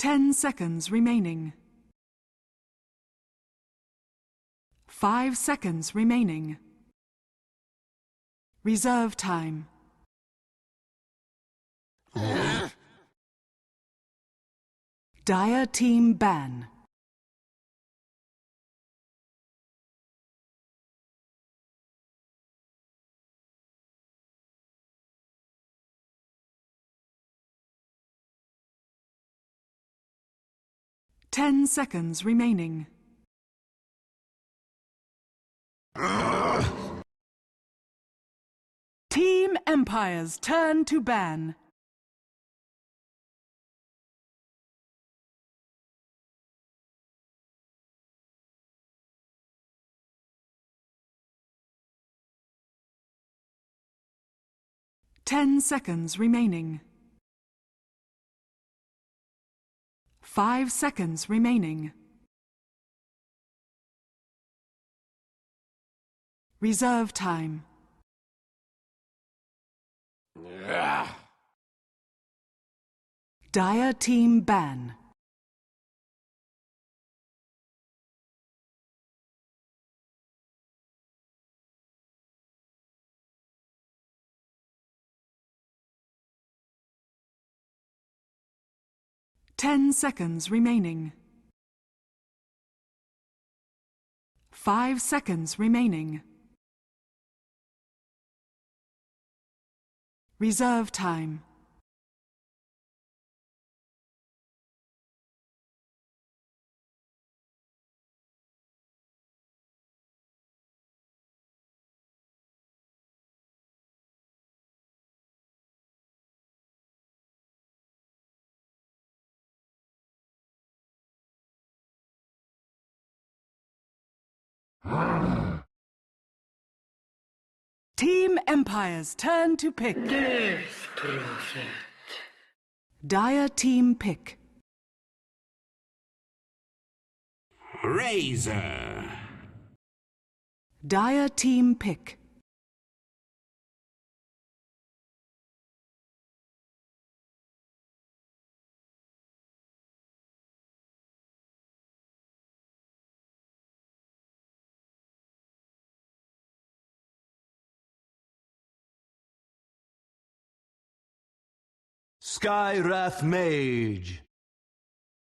10 seconds remaining. 5 seconds remaining. Reserve time. Dire team ban. Ten seconds remaining. Team Empire's turn to ban. Ten seconds remaining. 5 seconds remaining. Reserve time. Dire team ban. Ten seconds remaining. 5 seconds remaining. Reserve time. Team Empire's turn to pick. Death Prophet. Dire team pick. Razor. Dire team pick. Skywrath Mage.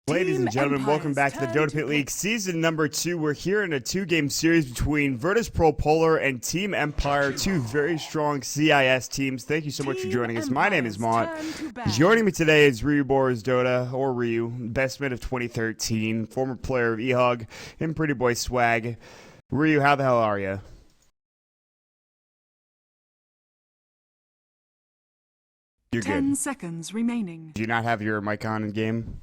Ladies and gentlemen, Empire's welcome back to the turn Dota to Pit League pick. Season number 2. We're here in a 2-game series between Pro.Polar and Team Empire, two very strong CIS teams. Thank you so much for joining us. My name is Mont. Joining me today is Ryu Boris Dota, or Ryu, best mid of 2013, former player of eHug, and Pretty Boy Swag. Ryu, how the hell are you? You're 10 good. seconds remaining. Do you not have your mic on in game?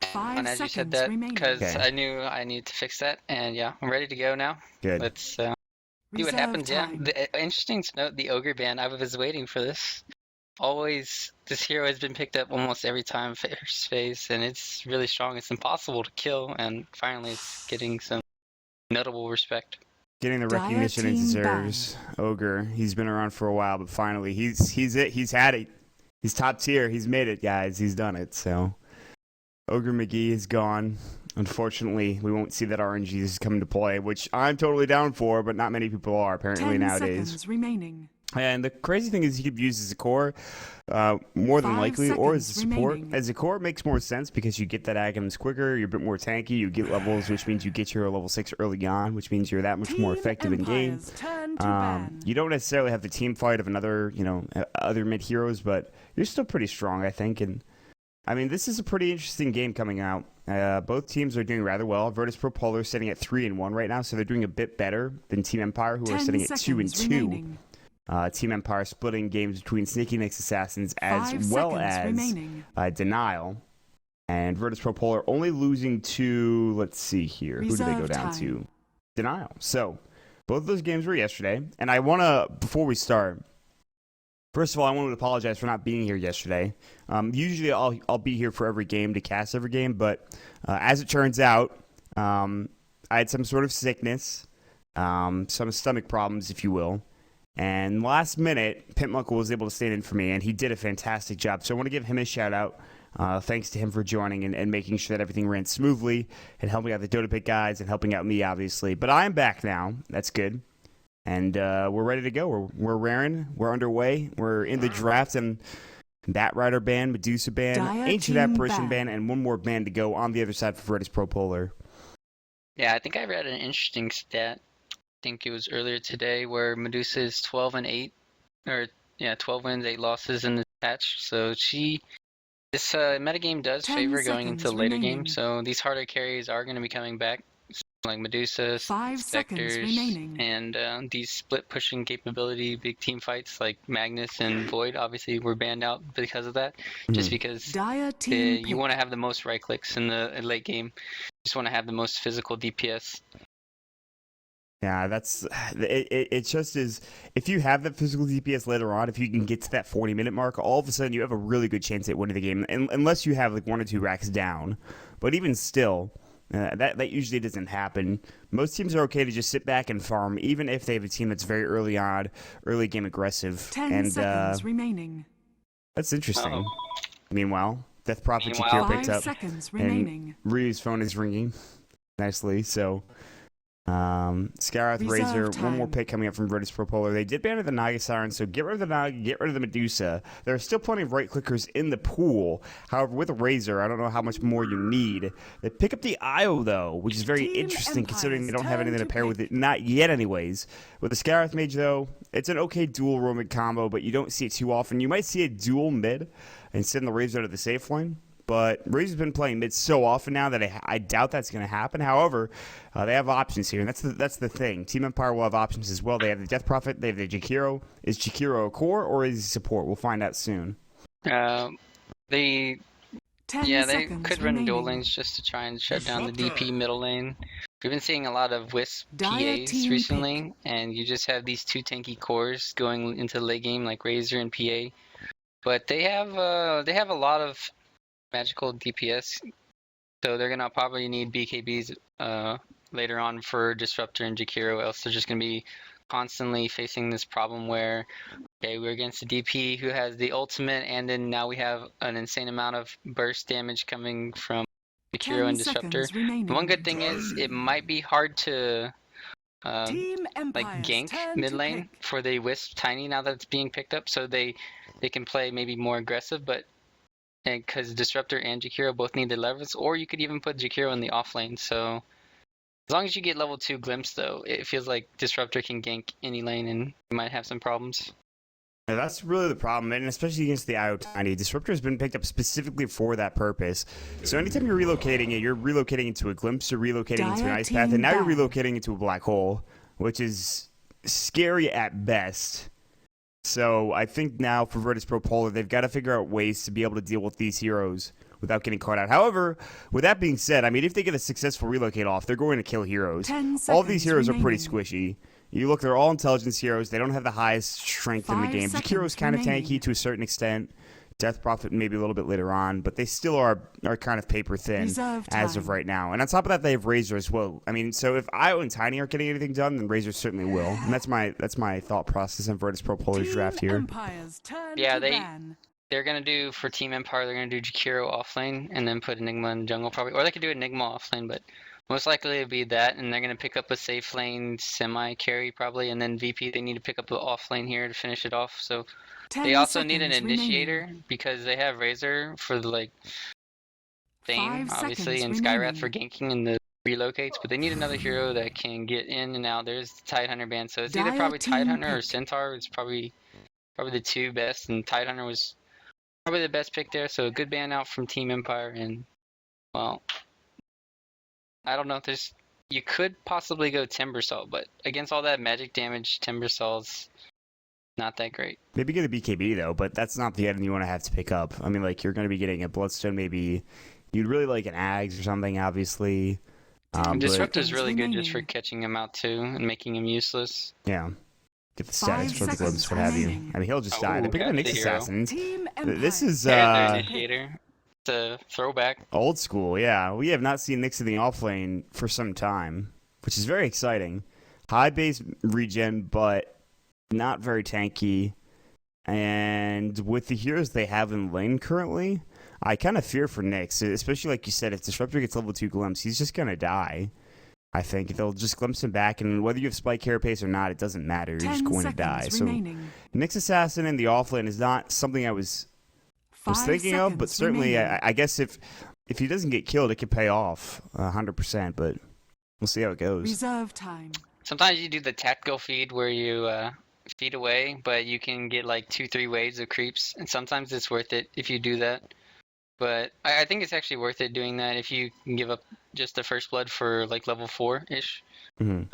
5 And as you said seconds that, remaining. because Okay. I knew I needed to fix that, and yeah, I'm ready to go now. Good. Let's see what Reserve happens. time. Yeah, interesting to note the ogre ban. I was waiting for this. Always, this hero has been picked up almost every time first phase, and it's really strong. It's impossible to kill, and finally, it's getting some notable respect. Getting the Dire recognition he team deserves. Ogre. He's been around for a while, but finally, he's it. He's had it. He's top tier. He's made it, guys. He's done it. So, Ogre McGee is gone. Unfortunately, we won't see that RNGs come into play, which I'm totally down for, but not many people are apparently 10 nowadays. seconds remaining. And the crazy thing is he could be used as a core, more than 5 likely, or as a seconds support. remaining. As a core, it makes more sense because you get that items quicker, you're a bit more tanky, you get levels, which means you get your level 6 early on, which means you're that much more Team effective in game. Empire's turn to ban. You don't necessarily have the team fight of another, other mid heroes, but you're still pretty strong, I think. And I mean, this is a pretty interesting game coming out. Both teams are doing rather well. Pro.Polar sitting at 3-1 right now, so they're doing a bit better than Team Empire, who are 10 sitting at seconds 2-2. remaining. Team Empire splitting games between Sneaky Nyx Assassins 5 as well seconds as remaining. Denial. And Pro.Polar only losing to, let's see here, who did they go Reserve down time. to? Denial. So, both of those games were yesterday. And I want to, before we start, first of all, I want to apologize for not being here yesterday. Usually I'll be here for every game to cast every game, but as it turns out, I had some sort of sickness, some stomach problems, if you will. And last minute, Pimp Muckle was able to stand in for me, and he did a fantastic job. So I want to give him a shout out. Thanks to him for joining and making sure that everything ran smoothly and helping out the Dota Pick guys and helping out me, obviously. But I am back now. That's good. And we're ready to go. We're raring. We're underway. We're in the draft, and Bat Rider ban, Medusa ban, Dire Ancient team Apparition ban. ban, and one more ban to go on the other side for Pro.Polar. Yeah, I think I read an interesting stat. I think it was earlier today where Medusa is 12-8, or 12 wins, 8 losses in this patch. So this metagame does 10 favor going into seconds later remaining. games. So these harder carries are going to be coming back, like Medusa, 5 seconds Spectres, remaining. and these split pushing capability big team fights like Magnus and Void. Obviously, were banned out because of that, just because Dire team you want to pick. have the most right clicks in the late game. You just want to have the most physical DPS. Yeah, that's it. It just is. If you have that physical DPS later on, if you can get to that 40-minute mark, all of a sudden you have a really good chance at winning the game, unless you have like 1 or 2 racks down. But even still, that usually doesn't happen. Most teams are okay to just sit back and farm, even if they have a team that's very early on, early game aggressive. 10 seconds remaining. That's interesting. Oh. Meanwhile, Death Prophet Meanwhile- Jakir 5 picks up, seconds and remaining. Ryu's phone is ringing nicely. So. Skyrath Reserve Razor, one more time. pick coming up from Pro.Polar. They did ban the Naga Siren, so get rid of the Naga, get rid of the Medusa. There are still plenty of right clickers in the pool. However, with a Razor, I don't know how much more you need. They pick up the Io, though, which is very Team interesting considering they don't have Empire's anything to turn pair to with it. Not yet, anyways. With the Skyrath Mage, though, it's an okay dual roaming combo, but you don't see it too often. You might see a dual mid and send the Razor to the safe lane. But Razor's been playing mid so often now that I doubt that's going to happen. However, they have options here, and that's the thing. Team Empire will have options as well. They have the Death Prophet. They have the Jakiro. Is Jakiro a core or is he support? We'll find out soon. They 10 they seconds could run dual remaining. lanes just to try and shut down the DP middle lane. We've been seeing a lot of Wisp Dire PAs team recently, and you just have these 2 tanky cores going into the late game like Razor and PA. But they have a lot of magical DPS, so they're gonna probably need BKBs later on for Disruptor and Jakiro, else they're just gonna be constantly facing this problem where, okay, we're against a DP who has the ultimate, and then now we have an insane amount of burst damage coming from Jakiro 10 and Disruptor. seconds remaining. The one good thing is it might be hard to Team like Empire's gank turn mid to lane pick. for the Wisp Tiny now that it's being picked up, so they can play maybe more aggressive, but because Disruptor and Jakiro both need the levels, or you could even put Jakiro in the off lane. So as long as you get level 2 Glimpse, though, it feels like Disruptor can gank any lane, and you might have some problems. Yeah, that's really the problem, and especially against the IO Tiny. Disruptor has been picked up specifically for that purpose. So anytime you're relocating it, you're relocating into a Glimpse, you're relocating into an Dire Ice Path, team and now you're ban. relocating into a Black Hole, which is scary at best. So I think now for Pro.Polar, they've got to figure out ways to be able to deal with these heroes without getting caught out. However, with that being said, I mean, if they get a successful relocate off, they're going to kill heroes. 10 All of these seconds heroes are pretty remaining. squishy. You look, they're all intelligence heroes. They don't have the highest strength in the 5 game. seconds Jakiro's kind of remaining. tanky to a certain extent. Death Prophet maybe a little bit later on, but they still are kind of paper thin Reserve as of time. right now. And on top of that, they have Razor as well. I mean, so if Io and Tiny aren't getting anything done, then Razor certainly will. And that's my thought process on Pro.Polar's Team draft here. Empire's turn Yeah, to they- ban. They're gonna do for Team Empire. They're gonna do Jakiro off lane and then put Enigma in jungle probably, or they could do Enigma off lane, but most likely it'd be that. And they're gonna pick up a safe lane semi carry probably, and then VP they need to pick up the off lane here to finish it off. So 10 they also need an seconds initiator remaining. because they have Razor for the like fame, 5 obviously, and seconds Skyrath for remaining. ganking and the relocates, but they need another hero that can get in and out. There's the Tidehunter band, so it's either Dire probably team Tidehunter or pick. Centaur. It's probably the 2 best, and Tidehunter was probably the best pick there. So a good ban out from Team Empire, and well, I don't know if there's. You could possibly go Timbersaw, but against all that magic damage, Timbersaw's not that great. Maybe get a BKB though, but that's not the item you want to have to pick up. I mean, like you're going to be getting a Bloodstone, maybe you'd really like an Ags or something, obviously. But, Disruptor's really good just for remaining. catching him out too and making him useless. yeah, get the 5 status for the seconds glimpse, what have you. remaining. I mean, he'll just die. They Oh, pick up a that's Nyx the hero. Assassin. Team This Empire's is There's their turn to pick. initiator. It's a throwback. old school, yeah. We have not seen Nyx in the offlane for some time, which is very exciting. High base regen, but not very tanky. And with the heroes they have in lane currently, I kind of fear for Nyx, especially like you said, if Disruptor gets level 2 Glimpse, he's just going to die. I think they'll just glimpse him back, and whether you have Spike Carapace or not, it doesn't matter. You're just going to die. Remaining. So Nyx Assassin in the offlane is not something I was thinking of, but certainly I guess if he doesn't get killed, it could pay off 100%, but we'll see how it goes. Reserve time. Sometimes you do the tactical feed where you feed away, but you can get like 2-3 waves of creeps, and sometimes it's worth it if you do that. But I think it's actually worth it doing that if you can give up just the first blood for like level 4-ish. Mm-hmm.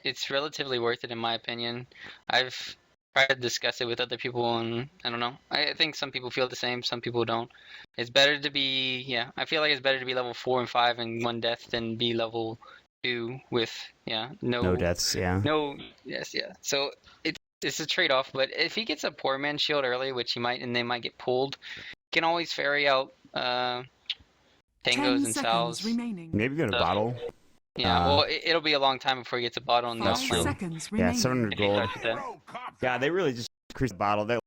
It's relatively worth it in my opinion. I've tried to discuss it with other people, and I don't know. I think some people feel the same, some people don't. It's better to be, I feel like it's better to be level 4 and 5 and 1 death than be level 2 with, no deaths, So it's a trade-off, but if he gets a poor man shield early, which he might, and they might get pulled, he can always ferry out Tangos and Sal's. Maybe get a bottle. Yeah, well, it'll be a long time before he gets a bottle in the 5 offlane. seconds Yeah, remaining. 700 If he gold. starts with that. Yeah, they really just increased the bottle.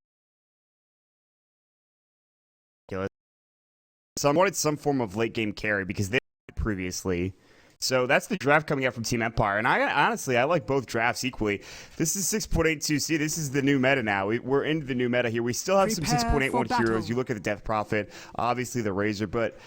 So I wanted some form of late game carry because they did previously. So that's the draft coming out from Team Empire, and I like both drafts equally. This is 6.82. See, this is the new meta now. We're into the new meta here. We still have some Prepare 6.81 for heroes. battle. You look at the Death Prophet, obviously the Razor, but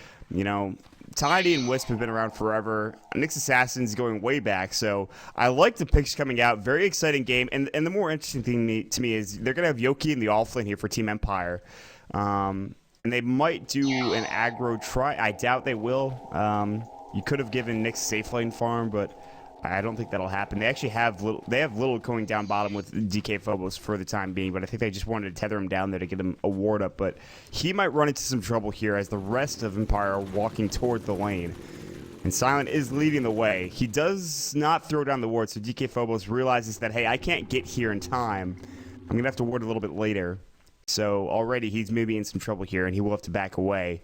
Tidy and Wisp have been around forever. Nyx Assassin's going way back, so I like the picks coming out. Very exciting game, and the more interesting thing to me is they're gonna have Yoki in the offlane here for Team Empire, and they might do an aggro try. I doubt they will. You could have given Nyx safe lane farm, but I don't think that'll happen. They actually have little going down bottom with DK Phobos for the time being, but I think they just wanted to tether him down there to get him a ward up. But he might run into some trouble here as the rest of Empire are walking toward the lane. And Silent is leading the way. He does not throw down the ward, so DK Phobos realizes that, hey, I can't get here in time. I'm going to have to ward a little bit later. So already he's maybe in some trouble here, and he will have to back away.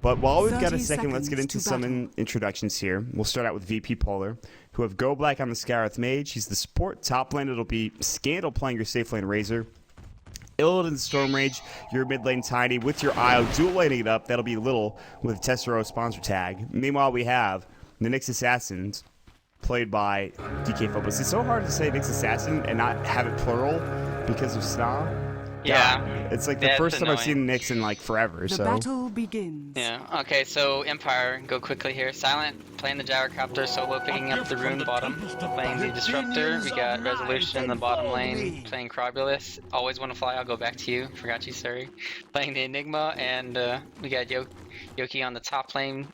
But while we've got a second, let's get into some introductions here. We'll start out with Pro.Polar, who have Go Black on the Scarith Mage. He's the support. Top lane, it'll be Scandal playing your safe lane Razor. Illidan Storm Rage, your mid lane Tiny with your IO, dual laning it up. That'll be Little with Tessero sponsor tag. Meanwhile, we have the Nyx Assassins, played by DK Phobos. It's so hard to say Nyx Assassin and not have it plural because of Snob. Yeah. It's like the first time I've seen Nyx in like forever. The battle begins. Yeah. Okay, so Empire, go quickly here. Silent playing the Gyrocopter, solo picking up the rune bottom, playing the Disruptor. We got Resolution in the bottom lane, playing Crobulus. Always want to fly, I'll go back to you. Forgot you, sorry. Playing the Enigma, and we got Yoki on the top lane,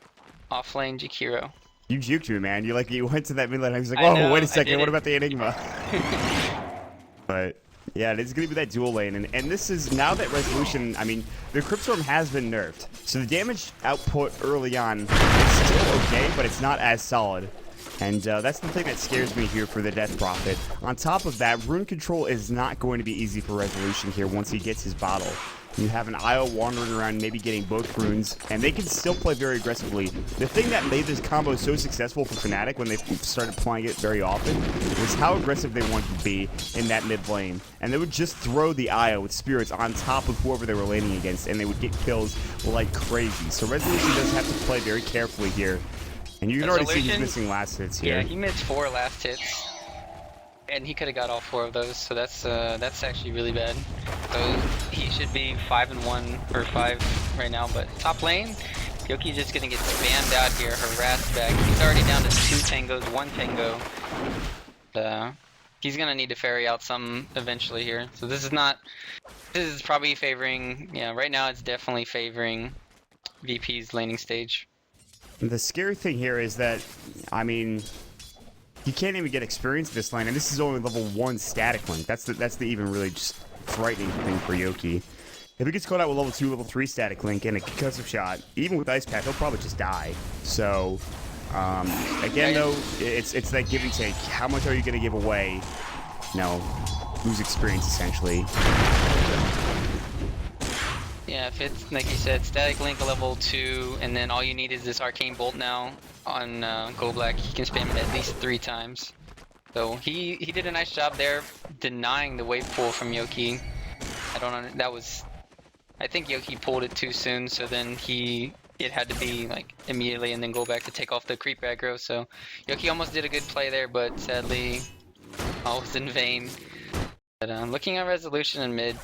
off lane Jakiro. You juked me, man. You went to that mid lane. I was like, I whoa, know, wait a I second. did What it. about the Enigma? But yeah, it's going to be that dual lane. And this is, now that Resolution, I mean, the Cryptstorm has been nerfed. So the damage output early on is still okay, but it's not as solid. And that's the thing that scares me here for the Death Prophet. On top of that, rune control is not going to be easy for Resolution here once he gets his bottle. You have an IO wandering around, maybe getting both runes, and they can still play very aggressively. The thing that made this combo so successful for Fnatic when they started playing it very often was how aggressive they wanted to be in that mid lane. And they would just throw the IO with spirits on top of whoever they were laning against, and they would get kills like crazy. So Resolution does have to play very carefully here. And you can already see he's missing last hits here. Yeah, he missed 4 last hits. And he could have got all 4 of those, so that's actually really bad. So he should be 5-1 or 5 right now. But top lane, Yoki's just gonna get spammed out here, harassed back. He's already down to 2 tangos, 1 tango. He's gonna need to ferry out some eventually here. So this is probably favoring. Yeah, right now it's definitely favoring VP's laning stage. The scary thing here is that, I mean, you can't even get experience this lane, and this is only level 1 static link. That's the even really just frightening thing for Yoki. If he gets caught out with level 2, level 3 static link and a concussive shot, even with Ice Path, he'll probably just die. So, again though, it's that give and take. How much are you going to give away? Lose experience essentially. Yeah, if it's, like you said, static link level 2, and then all you need is this arcane bolt now on Go Black. He can spam it at least 3 times. So he did a nice job there denying the wave pool from Yoki. I don't know, that was I think Yoki pulled it too soon, so then it had to be like immediately and then go back to take off the creep aggro. So Yoki almost did a good play there, but sadly all was in vain. But looking at resolution in mid,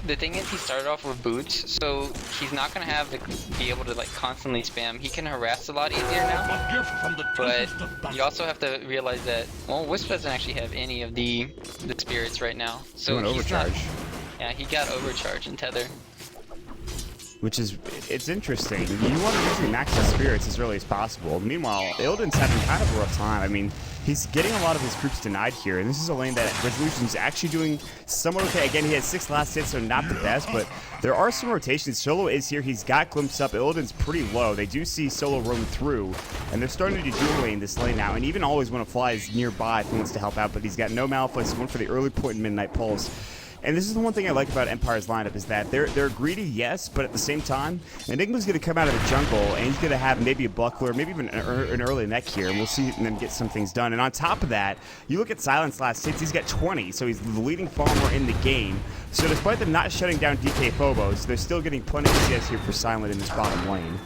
the thing is he started off with boots, so he's not gonna be able to like constantly spam. He can harass a lot easier now, but you also have to realize that Wisp doesn't actually have any of the spirits right now, so he's overcharge. Yeah, he got overcharge and tether. Which is, it's interesting. You want to usually max his spirits as early as possible. Meanwhile, Illidan's having kind of a rough time. I mean, he's getting a lot of his creeps denied here, and this is a lane that Resolution's actually doing somewhat okay. Again, he had 6 last hits, so not the best, but there are some rotations. Solo is here. He's got glimpsed up. Illidan's pretty low. They do see Solo roam through, and they're starting to dual lane this lane now, and even Always Wanna Fly is nearby if he wants to help out, but he's got no Malphite, one for the early point in Midnight Pulse. And this is the one thing I like about Empire's lineup is that they're greedy, yes, but at the same time, Enigma's going to come out of the jungle, and he's going to have maybe a buckler, maybe even an early mech here, and we'll see them get some things done. And on top of that, you look at Silence last hits, he's got 20, so he's the leading farmer in the game. So despite them not shutting down DK Phobos, they're still getting plenty of CS here for Silent in this bottom lane.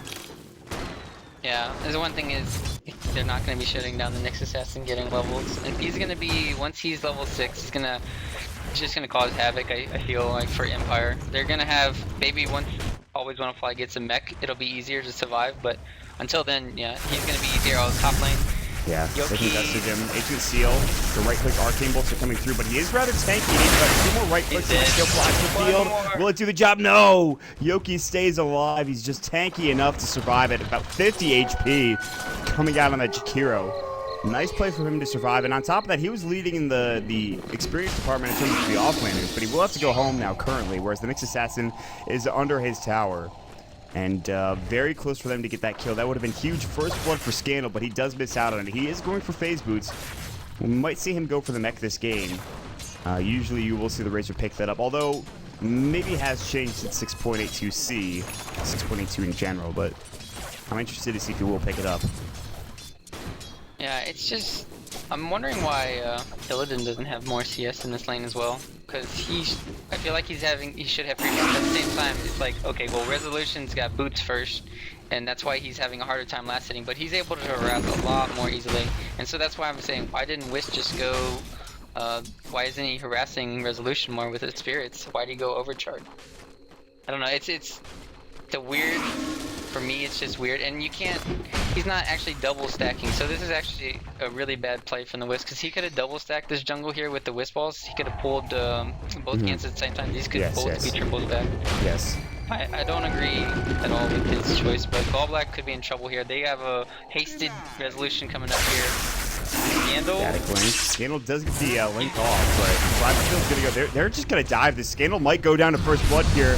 Yeah, the one thing is they're not going to be shutting down the Nyx Assassin getting levels, and he's going to be, once he's level 6, it's just gonna cause havoc, I feel like, for Empire. They're gonna have, maybe once Always Wanna Fly gets a mech, it'll be easier to survive, but until then, yeah, he's gonna be easier on the top lane. Yeah, they invested him. Ancient Seal, the right-click Arcane Bolts are coming through, but he is rather tanky. He needs about 2 more right-clicks and still blocks the field. Will it do the job? No! Yoki stays alive. He's just tanky enough to survive at about 50 HP coming out on that Jakiro. Nice play for him to survive, and on top of that, he was leading in the experience department in terms of the offlaners, but he will have to go home now currently, whereas the Nyx Assassin is under his tower. And very close for them to get that kill. That would have been huge first blood for Scandal, but he does miss out on it. He is going for phase boots. We might see him go for the mech this game. Usually you will see the Razor pick that up, although maybe has changed since 6.82C, 6.82 in general, but I'm interested to see if he will pick it up. Yeah, it's just, I'm wondering why Illidan doesn't have more CS in this lane as well, because I feel like he should have free but at the same time, it's like, okay, well, Resolution's got boots first, and that's why he's having a harder time last hitting, but he's able to harass a lot more easily, and so that's why I'm saying, why didn't Wisp just go, why isn't he harassing Resolution more with his spirits? Why did he go overcharge? I don't know, it's a weird, for me it's just weird, and he's not actually double stacking, so this is actually a really bad play from the Wisp, because he could have double stacked this jungle here with the Wisp balls. He could have pulled both cans at the same time. These could both be triples back. Yes. I don't agree at all with his choice, but Gallblack could be in trouble here. They have a hasted Resolution coming up here. Scandal. Scandal does get the link off, but Flash gonna go. They're just gonna dive. The Scandal might go down to first blood here.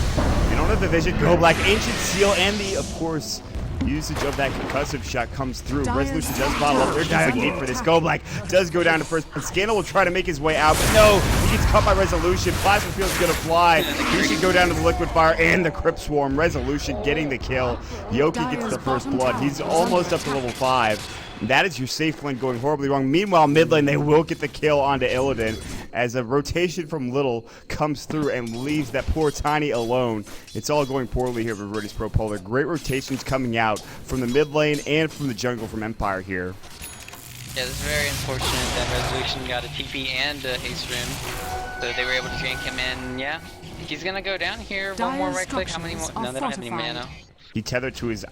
They don't have the vision. Gallblack, Ancient Seal, and the, of course, usage of that concussive shot comes through. Resolution does bottle up. They're diving deep for this. Gallblack does go down to first. Scandal will try to make his way out, but no, he gets caught by Resolution. Plasma Field's gonna fly. He should go down to the Liquid Fire and the Crypt Swarm. Resolution getting the kill. Yoki gets the first blood. He's almost up to level 5. That is your safe lane going horribly wrong. Meanwhile, mid lane, they will get the kill onto Illidan as a rotation from Little comes through and leaves that poor Tiny alone. It's all going poorly here for Virtus Pro.Polar. Great rotations coming out from the mid lane and from the jungle from Empire here. Yeah, this is very unfortunate that Resolution got a TP and a haste rune, so they were able to gank him in. Yeah, he's gonna go down here. One more right click. How many more? No, they don't have any mana. He tethered to his,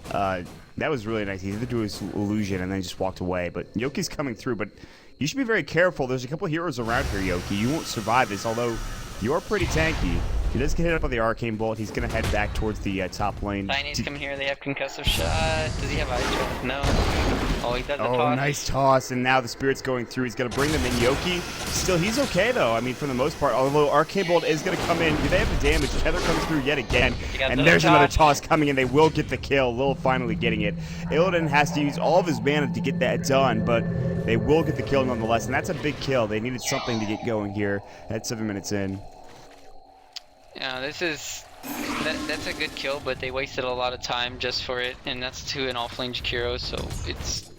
that was really nice. He tethered to his illusion and then just walked away. But Yoki's coming through, but you should be very careful. There's a couple of heroes around here, Yoki. You won't survive this, although you're pretty tanky. He does get hit up by the Arcane Bolt. He's going to head back towards the top lane. Tiny's coming here. They have concussive shot. Does he have ice trap? No. Oh, he does the toss. Oh, nice toss. And now the Spirit's going through. He's going to bring them in. Yoki, still, he's okay, though. I mean, for the most part. Although Arcane Bolt is going to come in. Do they have the damage? Tether comes through yet again. And there's another toss coming in. They will get the kill. Lil finally getting it. Illidan has to use all of his mana to get that done, but they will get the kill nonetheless. And that's a big kill. They needed something to get going here at 7 minutes in. Yeah, that's a good kill, but they wasted a lot of time just for it, and that's to an offlane Jakiro, so it's,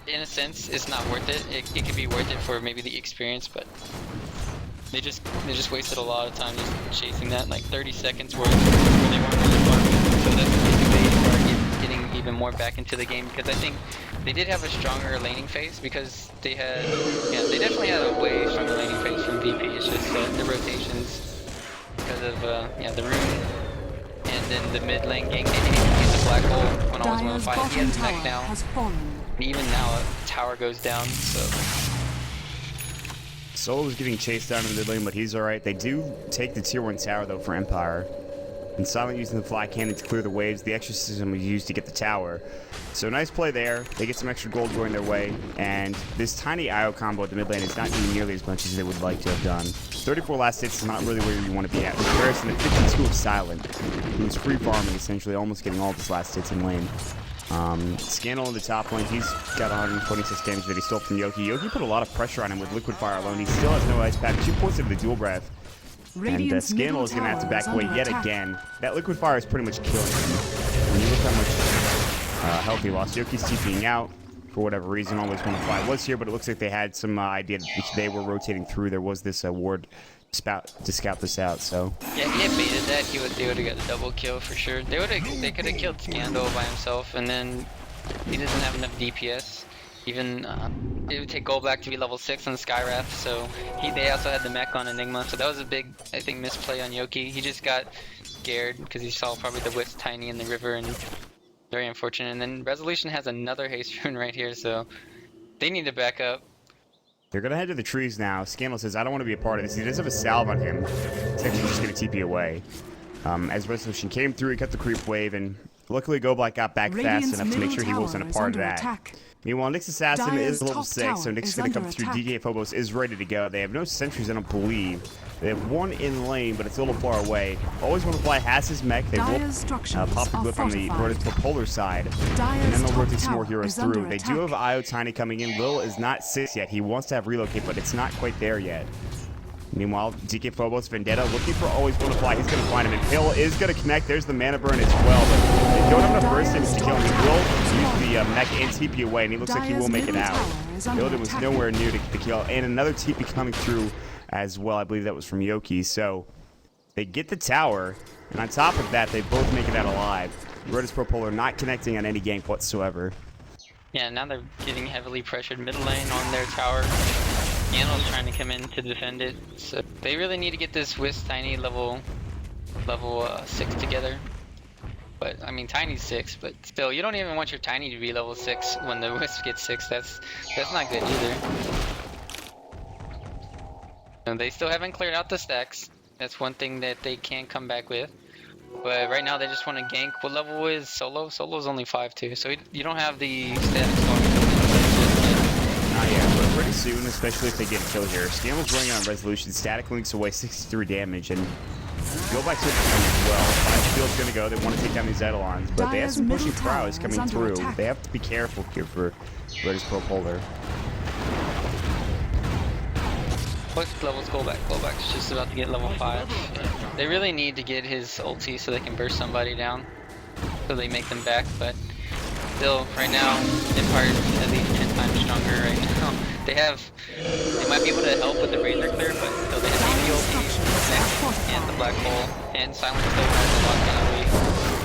in a sense, it's not worth it. It could be worth it for maybe the experience, but They just wasted a lot of time just chasing that, like 30 seconds worth where they weren't really farming. So that's when they started getting even more back into the game, because I think they did have a stronger laning phase, because they had, yeah, they definitely had a way stronger laning phase from VP. It's just the rotations because of yeah, the rune, and then the mid lane gank. They didn't even get the black hole when I was Dire's 1-5. He bottom has tower mech now. has fallen. Even now, a tower goes down. So Solo's getting chased down in the mid lane, but he's alright. They do take the tier 1 tower, though, for Empire. And Silent using the fly cannon to clear the waves. The exorcism was used to get the tower. So nice play there. They get some extra gold going their way. And this tiny IO combo at the mid lane is not doing nearly as much as they would like to have done. 34 last hits is not really where you want to be at. In comparison to 52 of Silent, who's free farming, essentially, almost getting all of his last hits in lane. Scandal in the top lane, he's got 126 damage that he stole from Yoki. Yoki put a lot of pressure on him with Liquid Fire alone. He still has no ice pack. 2 points into the dual breath. And Scandal is going to have to back away yet again. That Liquid Fire is pretty much killing him. When you look how much health he lost. Yoki's TPing out for whatever reason. Always 1-5 was here, but it looks like they had some idea that they were rotating through. There was this ward to scout this out, so. yeah, he had baited that. They would have got a double kill for sure. They could have killed Scandal by himself, and then he doesn't have enough DPS. Even it would take Gold Black to be level 6 on Skywrath, so they also had the mech on Enigma, so that was a big, I think, misplay on Yoki. He just got scared because he saw probably the Wisp Tiny in the river, and very unfortunate. And then Resolution has another haste rune right here, so they need to back up. They're going to head to the trees now. Scandal says, I don't want to be a part of this. He does have a salve on him. He's actually just going to TP away. As Resolution came through, he cut the creep wave, and luckily Go Black got back fast enough to make sure he wasn't a part of that. Attack. Meanwhile, Nyx Assassin Dire's is level top 6, so tower Nyx is is going to under come through. attack. DK Phobos is ready to go. They have no sentries, I don't believe. They have one in lane, but it's a little far away. Always want to fly has his mech. They will Dire's structures pop the are glyph on the fortified. Pro.Polar side. And Dire's then they'll top rotate some more tower heroes is under through. They do attack. have IO Tiny coming in. Lil is not 6 yet. He wants to have relocate, but it's not quite there yet. Meanwhile, DK Phobos, Vendetta, looking for always one to fly. He's going to find him, and Pill is going to connect. There's the mana burn as well, but they don't have enough burst damage to kill him. He will use the mech and TP away, and he looks like he will make it out. Illidan was nowhere near the kill, and another TP coming through as well. I believe that was from Yoki. So they get the tower, and on top of that, they both make it out alive. Rotus Pro.Polar not connecting on any gank whatsoever. Yeah, now they're getting heavily pressured mid lane on their tower. Scandal's trying to come in to defend it, so they really need to get this Wisp Tiny level 6 together. But I mean, Tiny's 6, but still, you don't even want your Tiny to be level 6 when the Wisp gets 6. That's not good either. And they still haven't cleared out the stacks. That's one thing that they can't come back with. But right now they just want to gank. What level is Solo? Solo's only 5 too, so you don't have the statics going. Not yet, but pretty soon, especially if they get a kill here. Scandal's running on Resolution. Static links away 63 damage, and go back to the as well. Field's going to go. They want to take down these Eidolons, but they have some pushing prowess coming through. They have to be careful here for Rotus Pro.Polar. What levels Go Back? Go Back's just about to get level 5. They really need to get his ulti so they can burst somebody down, so they make them back, but still, right now, Empire's at least 10 times stronger right now. They might be able to help with the Razor Clear, but still they have the ulti, and the Black Hole, and Silent still has a lot of weight.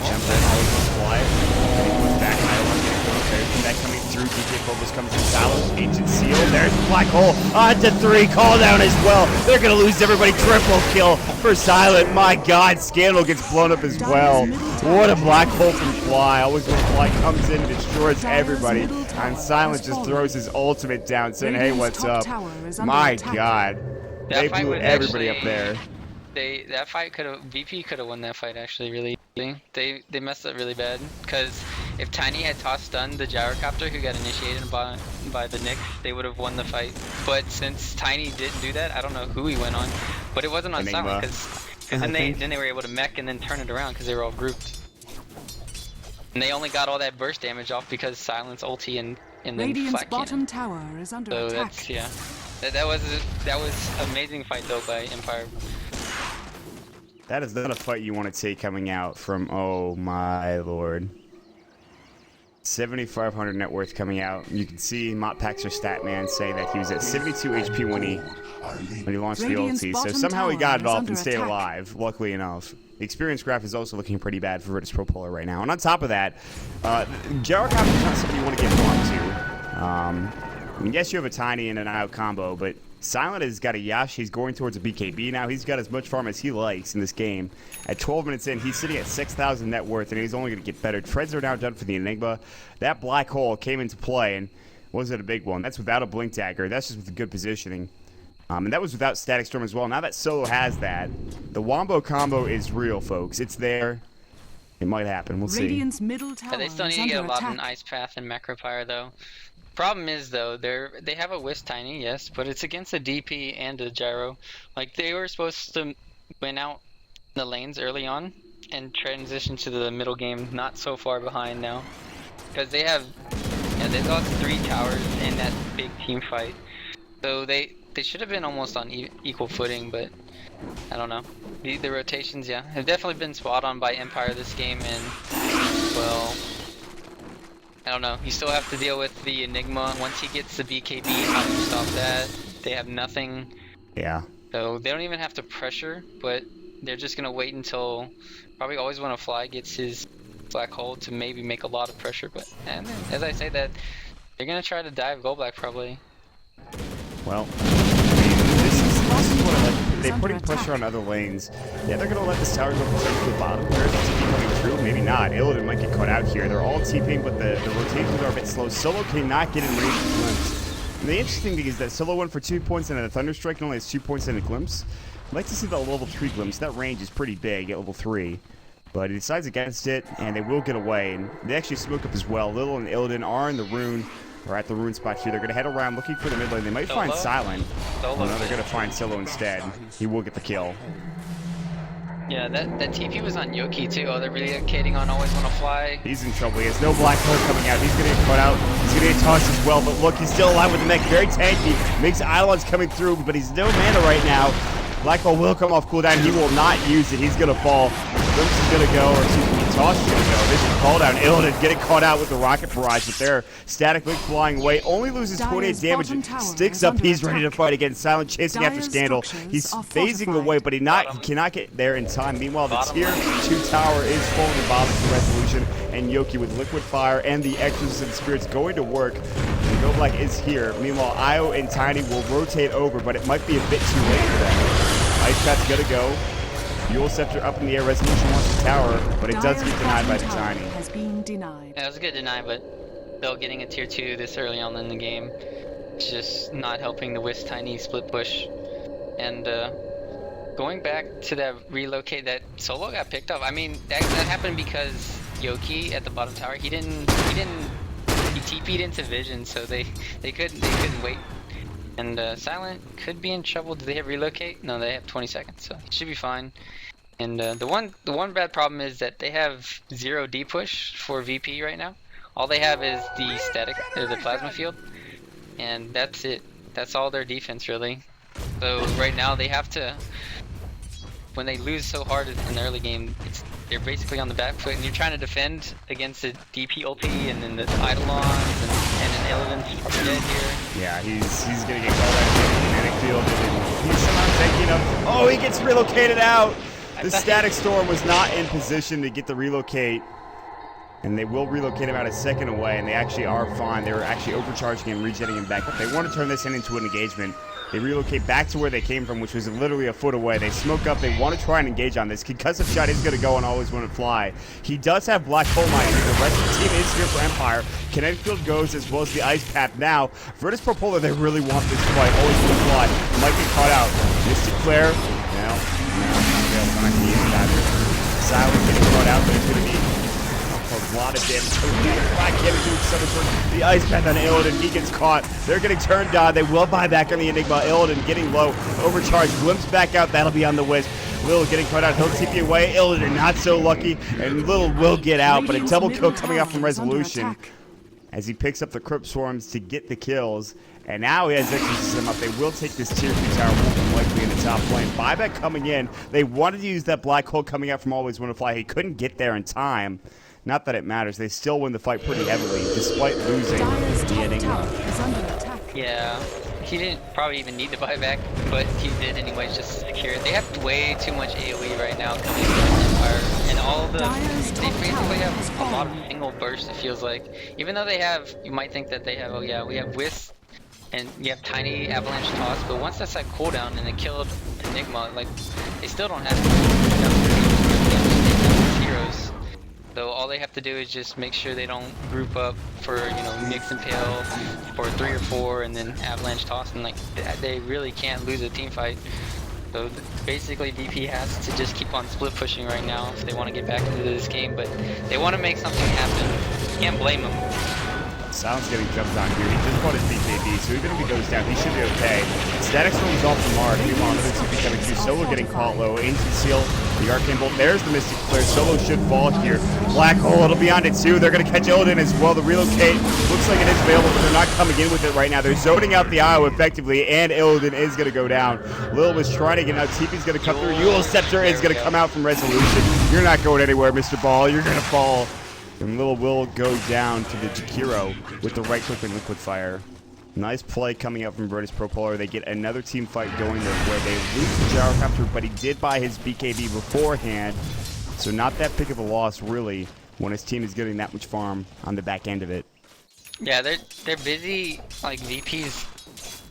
Jump that always on fly. He goes back, Eidolon getting close there. That coming through, DK Phobos comes in. Silent, Ancient Seal, there's the Black Hole, on to 3, call down as well. They're going to lose everybody, triple kill for Silent. My God, Scandal gets blown up as well. What a Black Hole from Fly. Always when Fly comes in and destroys everybody. And Silent just throws his ultimate down, saying, hey, what's up? My God. They blew everybody up there. That fight VP could have won that fight actually really easily. They messed up really bad, because if Tiny had tossed stunned the gyrocopter who got initiated by the Nyx, they would have won the fight. But since Tiny didn't do that, I don't know who he went on, but it wasn't on Silent, because then they were able to mech and then turn it around because they were all grouped. And they only got all that burst damage off because Silent's ulti and then Radiant's flat bottom cannon. tower is under So attack. that's, yeah. That was amazing fight though by Empire. That is not a fight you want to take coming out from, oh my lord. 7,500 net worth coming out. You can see Motpaxer Statman saying that he was at 72 HP when he launched Radiant's the ulti. So bottom somehow he tower got it is off under and stayed attack. alive, luckily enough. The experience graph is also looking pretty bad for Pro.Polar right now. And on top of that, Jarrah is not somebody you want to get farmed to. I mean, yes, you have a Tiny and an out combo, but Silent has got a Yash. He's going towards a BKB now. He's got as much farm as he likes in this game. At 12 minutes in, he's sitting at 6,000 net worth, and he's only going to get better. Treads are now done for the Enigma. That black hole came into play, and wasn't a big one. That's without a Blink Dagger. That's just with good positioning. And that was without Static Storm as well. Now that Solo has that, the Wombo combo is real, folks. It's there. It might happen. We'll see. Radiant's middle tower Yeah, they still is need to get a under lot in attack. Ice Path and Macropyre though. Problem is though, they have a Wisp Tiny, yes, but it's against a DP and a Gyro. Like they were supposed to win out the lanes early on and transition to the middle game, not so far behind now. Because they lost 3 towers in that big team fight. So they should have been almost on equal footing, but I don't know. The rotations, yeah, have definitely been spot on by Empire this game, and well, I don't know. You still have to deal with the Enigma. Once he gets the BKB, how do you stop that? They have nothing. Yeah. So they don't even have to pressure, but they're just gonna wait until probably Always Wanna Fly gets his black hole to maybe make a lot of pressure. But and as I say that, they're gonna try to dive Gold Black probably. Well, this is what I like. They're Under putting pressure attack. on other lanes. Yeah, they're going to let this tower go to the bottom. Where is the TP coming through? Maybe not. Illidan might get caught out here. They're all TPing, but the rotations are a bit slow. Solo cannot get in range of Glimpse. And the interesting thing is that Solo went for 2 points and a Thunderstrike and only has 2 points and a Glimpse. I'd like to see the level 3 Glimpse. That range is pretty big at level 3. But he decides against it, and they will get away. And they actually smoke up as well. Lil and Illidan are in the rune. Or at the rune spot here. They're going to head around looking for the mid lane. They might find Silent. Oh, no, they're going to find Solo instead. He will get the kill. Yeah, that TP was on Yoki too. Oh, they're relocating on Always Wanna Fly. He's in trouble. He has no black hole coming out. He's going to get caught out. He's going to get tossed as well. But look, he's still alive with the mech. Very tanky. Makes Eidolons coming through, but he's no mana right now. Black hole will come off cooldown. He will not use it. He's going to fall. Glimpse is going to go, or excuse me, Toss is going to go. This is call down. Illidan getting caught out with the rocket barrage, but there. Static Link flying away. Only loses 28 Dyer's damage. bottom tower Sticks is up. under He's ready to attack. fight again. Silent chasing after Dyer's Scandal. structures He's are phasing fortified. away, but he cannot get there in time. Meanwhile, the Bottom tier lane. 2 tower is full in the bottom for Resolution, and Yoki with Liquid Fire and the Exorcism Spirits going to work. And Go Black is here. Meanwhile, Io and Tiny will rotate over, but it might be a bit too late for them. Ice Path's gonna go. Fuel Scepter up in the air. Resolution wants the tower, but it does get denied by the Dyer's bottom Tiny. tower has been denied. Yeah, it was a good deny, but still getting a tier 2 this early on in the game, it's just not helping the Wisp Tiny split push. And going back to that relocate, that Solo got picked up. I mean, that happened because Yoki at the bottom tower, he TP'd into Vision, so they couldn't wait. And Silent could be in trouble. Do they have relocate? No, they have 20 seconds, so it should be fine. And the one bad problem is that they have 0 D push for VP right now. All they have is the static or the plasma field, and that's it. That's all their defense really. So right now they have to. When they lose so hard in the early game, they're basically on the back foot, and you're trying to defend against a DP ulti, and then the Eidolons, and an Illidan's probably dead here. Yeah, he's gonna get called out in the magnetic field, and he's somehow taking him. Oh, he gets relocated out. The Static Storm was not in position to get the relocate. And they will relocate him out a second away, and they actually are fine. They were actually overcharging him, regenerating him back. But they want to turn this into an engagement. They relocate back to where they came from, which was literally a foot away. They smoke up. They want to try and engage on this. Concussive Shot is going to go and Always Want to Fly. He does have Black Hole Mine. The rest of the team is here for Empire. Kinetic Field goes as well as the Ice Path. Now, Pro.Polar, they really want this fight. Always Want to Fly. Might get caught out. Mystic Flare. No, I'm not going to use it either. Silent getting caught out, but it's going to be a lot of damage. Black damage doing so much work. The Ice Path on Illidan, he gets caught. They're getting turned on. They will buy back on the Enigma. Illidan getting low, overcharged, glimpse back out. That'll be on the Wisp. Lil getting caught out. He'll TP away. Illidan not so lucky, and Lil will get out, but a double kill coming out from Resolution as he picks up the Crypt Swarms to get the kills. And now he has Exorcism up. They will take this tier 2 tower, more likely in the top lane. Buyback coming in. They wanted to use that black hole coming out from Always Want to Fly. He couldn't get there in time. Not that it matters. They still win the fight pretty heavily, despite losing Dire's the top Enigma. tower is under attack. Yeah, he didn't probably even need to buy back, but he did anyways just to secure it. They have way too much AoE right now coming from Empire, and all the Dire's they top basically tower have has a lot of fallen. single bursts. It feels like, even though they have, you might think that they have. Oh yeah, we have Wisp, and you have tiny avalanche toss, but once that's like cooldown and it killed Enigma, like they still don't have enough heroes. So all they have to do is just make sure they don't group up for, you know, mix and pale for 3 or 4 and then avalanche toss, and like they really can't lose a team fight. So basically VP has to just keep on split pushing right now if they want to get back into this game, but they want to make something happen. You can't blame them. Silence getting jumped on here. He just bought his BKB, so even if he goes down, he should be okay. Static Storm's off the mark. Meanwhile, another TP coming through. Solo getting caught low. Ancient Seal, the Arcane Bolt. There's the Mystic Flare. Solo should fall here. Black Hole, it'll be on it too. They're going to catch Illidan as well. The relocate looks like it is available, but they're not coming in with it right now. They're zoning out the IO effectively, and Illidan is going to go down. Lil was trying to get out. TP's going to come through. Yule Scepter is going to come out from Resolution. You're not going anywhere, Mr. Ball. You're going to fall. And Lil will go down to the Jakiro with the right click and liquid fire. Nice play coming out from Pro.Polar. They get another team fight going there where they lose the gyrocopter, but he did buy his BKB beforehand. So not that big of a loss, really, when his team is getting that much farm on the back end of it. Yeah, they're busy. Like VP's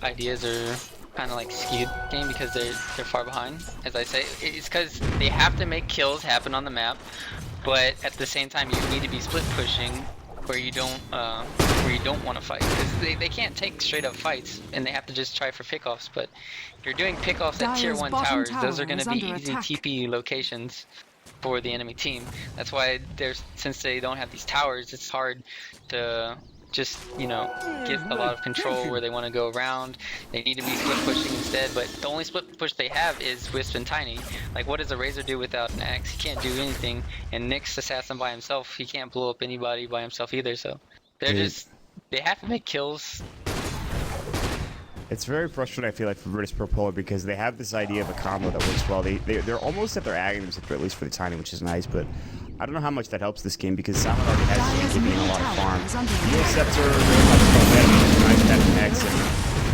ideas are kind of like skewed game because they're far behind. As I say, it's because they have to make kills happen on the map. But at the same time, you need to be split pushing where you don't want to fight, because they can't take straight up fights and they have to just try for pickoffs. But if you're doing pickoffs at tier 1 towers, those are going to be easy TP locations for the enemy team. That's why since they don't have these towers, it's hard to just, you know, get a lot of control where they want to go around. They need to be split pushing instead, but the only split push they have is Wisp and Tiny. Like, what does a Razor do without an axe? He can't do anything, and Nyx Assassin by himself, he can't blow up anybody by himself either, so they have to make kills. It's very frustrating, I feel like, for Pro.Polar because they have this idea of a combo that works well. They're almost at their Aghanims, at least for the Tiny, which is nice, but I don't know how much that helps this game because Silent already has Sneaky being a lot of farm. Yule Scepter very much from that. Nice that next, and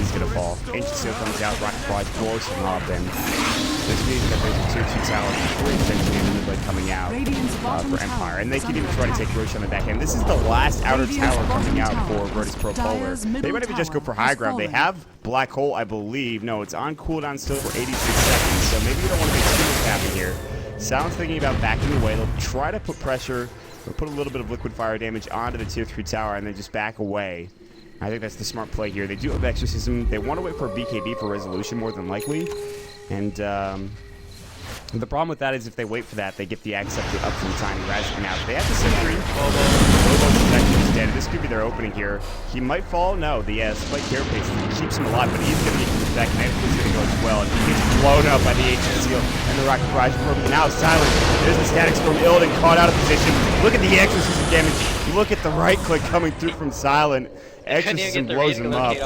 he's going to fall. Ancient Seal comes out, Rocket Flies, blows him up, and this means that there's a tier 2 tower essentially in the mid coming out for Empire. And they can even try to take Roche on the back end. This is the last outer tower coming out for Pro.Polar. They might even just go for high ground. They have Black Hole, I believe. No, it's on cooldown still for 86 seconds, so maybe you don't want to get too much happen here. Silence thinking about backing away. They'll try to put pressure, or put a little bit of liquid fire damage onto the tier 3 tower, and then just back away. I think that's the smart play here. They do have Exorcism. They want to wait for a BKB for resolution more than likely. And the problem with that is if they wait for that, they get the Axe Scepter up from Tiny Razor. Now, if they have the Sentry, Lobo's actually dead. This could be their opening here. He might fall. No, the Spike Carapace keeps him alive, but he's going to get back, and he's going to go as well. And he gets blown up by the Ancient Seal and the Rocket Barrage program. Now Silent. There's the Static Storm. Illidan caught out of position. Look at the Exorcism damage. Look at the right click coming through from Silent. Exorcism blows him up.